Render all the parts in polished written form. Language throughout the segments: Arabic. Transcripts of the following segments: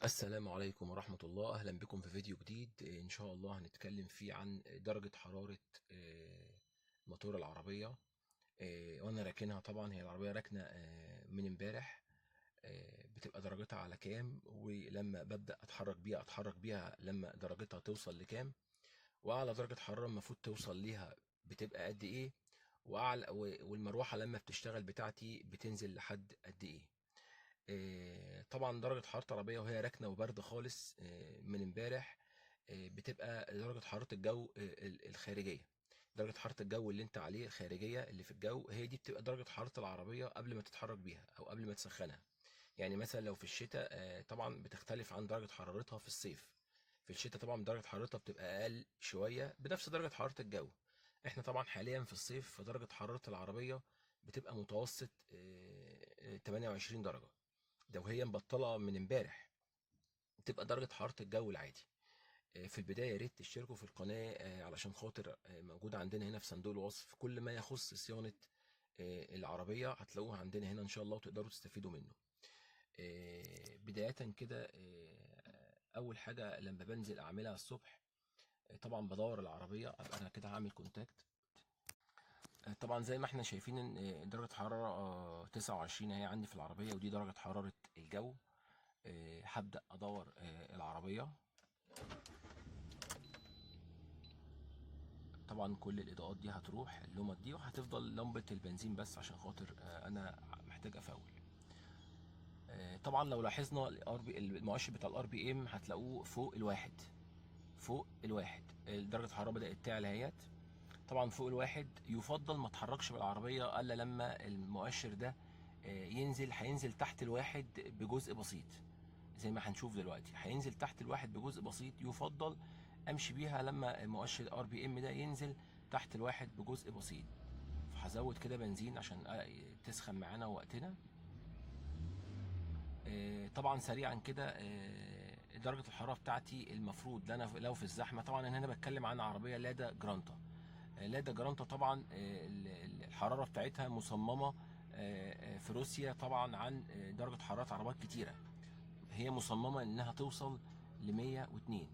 السلام عليكم ورحمة الله. أهلا بكم في فيديو جديد. إن شاء الله هنتكلم فيه عن درجة حرارة موتور العربية. وأنا راكنها، طبعا هي العربية راكنة من امبارح. بتبقى درجتها على كام، ولما ببدأ أتحرك بيها لما درجتها توصل لكام، وأعلى درجة حرارة المفروض توصل ليها بتبقى قد إيه، والمروحة لما بتشتغل بتاعتي بتنزل لحد قد إيه. طبعا درجة حرارة العربية وهي راكنة وباردة خالص من امبارح بتبقى درجة حرارة الجو الخارجية. درجة حرارة الجو اللي انت عليه الخارجية اللي في الجو، هي دي بتبقى درجة حرارة العربية قبل ما تتحرك بيها او قبل ما تسخنها. يعني مثلا لو في الشتاء طبعا بتختلف عن درجة حرارتها في الصيف. في الشتاء طبعا درجة حرارتها بتبقى اقل شوية بنفس درجة حرارة الجو. احنا طبعا حاليا في الصيف، فدرجة حرارة العربية بتبقى متوسط 28 درجة. ده وهي مبطلة من امبارح، تبقى درجة حرارة الجو العادي. في البداية يا ريت تشتركوا في القناة علشان خاطر موجود عندنا هنا في صندوق الوصف كل ما يخص صيانة العربية، هتلاقوها عندنا هنا إن شاء الله وتقدروا تستفيدوا منه. بداية كده، أول حاجة لما بنزل أعملها الصبح، طبعا بدور العربية، أبقى أنا كده هعمل كونتاكت. طبعا زي ما احنا شايفين ان درجة حرارة 29 اهي عندي في العربية، ودي درجة حرارة الجو. هبدأ أدور العربية. طبعا كل الإضاءات دي هتروح، اللمبة دي، وهتفضل لمبة البنزين بس عشان خاطر أنا محتاج أفول. طبعا لو لاحظنا المؤشر بتاع الار بي ام هتلاقوه فوق الواحد. فوق الواحد درجة الحرارة بدأت تعلى اهيت. طبعا فوق الواحد يفضل ما تحركش بالعربية الا لما المؤشر ده هينزل تحت الواحد بجزء بسيط. زي ما هنشوف دلوقتي هينزل تحت الواحد بجزء بسيط، يفضل امشي بيها لما مؤشر الار بي ام ده ينزل تحت الواحد بجزء بسيط. فهزود كده بنزين عشان تسخن معانا وقتنا. طبعا سريعا كده، درجة الحرارة بتاعتي المفروض انا لو في الزحمة، طبعا انا هنا بتكلم عن عربية لادا جرانتا. لادا جرانتا طبعا الحرارة بتاعتها مصممة في روسيا طبعا عن درجة حرارة عربيات كتيرة. هي مصممة انها توصل ل 102.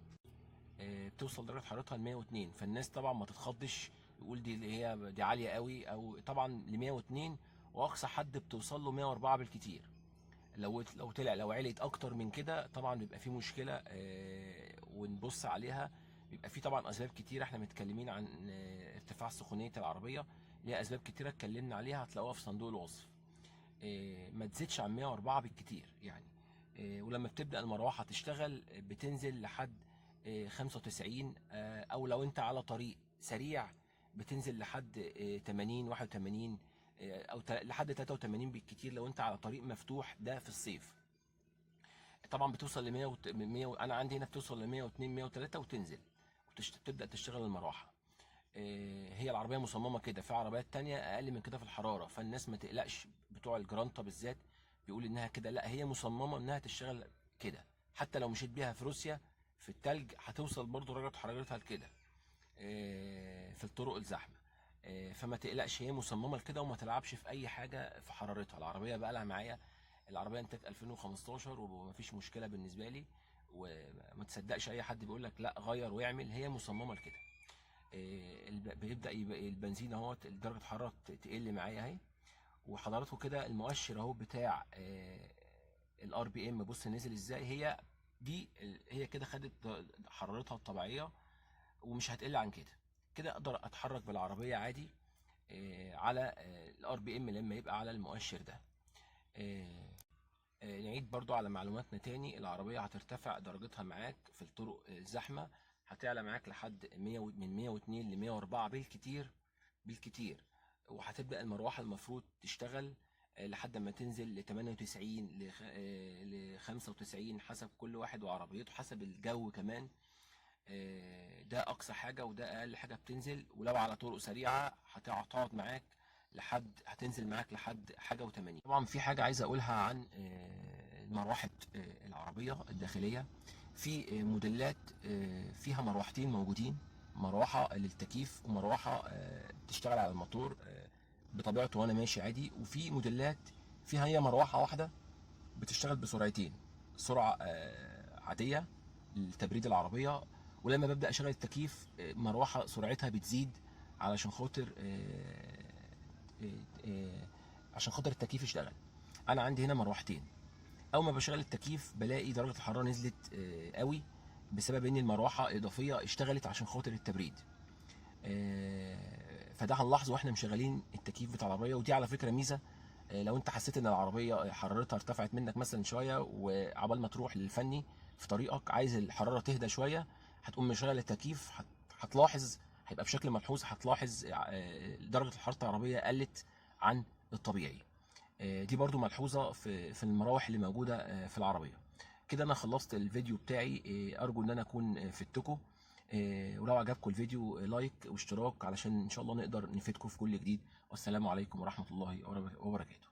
بتوصل درجة حرارتها ل 102، فالناس طبعا ما تتخضش يقول دي اللي هي دي عالية قوي، او طبعا ل 102، واقصى حد بتوصل له 104 بالكتير. لو عليت اكتر من كده طبعا بيبقى في مشكله، ونبص عليها. بيبقى في طبعا اسباب كتيره، احنا متكلمين عن ارتفاع سخونيه العربيه، ليها اسباب كتيره اتكلمنا عليها، هتلاقوها في صندوق الوصف. ما تزيدش عن 104 بالكتير يعني. ولما بتبدا المروحه تشتغل بتنزل لحد 95، او لو انت على طريق سريع بتنزل لحد 80 81، او لحد 83 بالكتير لو انت على طريق مفتوح ده في الصيف. طبعا بتوصل ل 100 انا عندي هنا بتوصل ل 102 103 وتنزل وتبدا تشتغل المروحه. هي العربيه مصممه كده، في عربيات تانية اقل من كده في الحراره، فالناس ما تقلقش. بتوع الجرانتا بالذات بيقول انها كده، لا هي مصممه انها تشتغل كده. حتى لو مشيت بيها في روسيا في التلج هتوصل برضو درجه حرارتها لكده في الطرق الزحمه. فما تقلقش، هي مصممه لكده، وما تلعبش في اي حاجه في حرارتها. العربيه بقى لها معايا، العربيه انتاج 2015 ومفيش مشكله بالنسبه لي. وما تصدقش اي حد بيقول لك لا غير واعمل، هي مصممه لكده. بيبدا يبقى البنزين اهوت درجه الحراره تقل معايا اهي. وحضراتكم كده المؤشر اهو بتاع الار بي ام، بص نزل ازاي. هي كده خدت حرارتها الطبيعيه ومش هتقل عن كده. كده اقدر اتحرك بالعربيه عادي على الار بي ام لما يبقى على المؤشر ده. آه، نعيد برضو على معلوماتنا تاني. العربيه هترتفع درجتها معاك في الطرق الزحمه، هتعلى معاك لحد 100 من 102 ل 104 بالكتير. بالكتير. وهتبدا المروحه المفروض تشتغل لحد ما تنزل ل 98 ل 95 حسب كل واحد وعربيته، حسب الجو كمان. ده اقصى حاجه وده اقل حاجه بتنزل. ولو على طرق سريعه هتقعد معاك لحد، هتنزل معاك لحد حاجه و80. طبعا في حاجه عايز اقولها عن مروحه العربيه الداخليه. في موديلات فيها مروحتين موجودين، مروحه للتكييف ومروحه بتشتغل على الموتور بطبيعته وانا ماشي عادي. وفي موديلات فيها هي مروحه واحده بتشتغل بسرعتين. سرعه عاديه لتبريد العربيه، ولما ببدا اشغل التكييف مروحه سرعتها بتزيد علشان خاطر عشان خاطر التكييف يشتغل. انا عندي هنا مروحتين، اول ما بشغل التكييف بلاقي درجه الحراره نزلت قوي بسبب ان المروحه اضافيه اشتغلت عشان خاطر التبريد. فده هنلاحظه واحنا مشغلين التكييف بتاع العربيه، ودي على فكره ميزه. لو انت حسيت ان العربيه حرارتها ارتفعت منك مثلا شويه، وعبال ما تروح للفني في طريقك عايز الحراره تهدى شويه، هتقوم مشغل التكييف، هتلاحظ هيبقى بشكل ملحوظ، هتلاحظ درجه حراره العربيه قلت عن الطبيعي. دي برضو ملحوظه في المراوح اللي موجوده في العربيه. كده انا خلصت الفيديو بتاعي، ارجو ان انا اكون فدتكم. ولو عجبكم الفيديو لايك واشتراك علشان ان شاء الله نقدر نفيدكم في كل جديد. والسلام عليكم ورحمه الله وبركاته.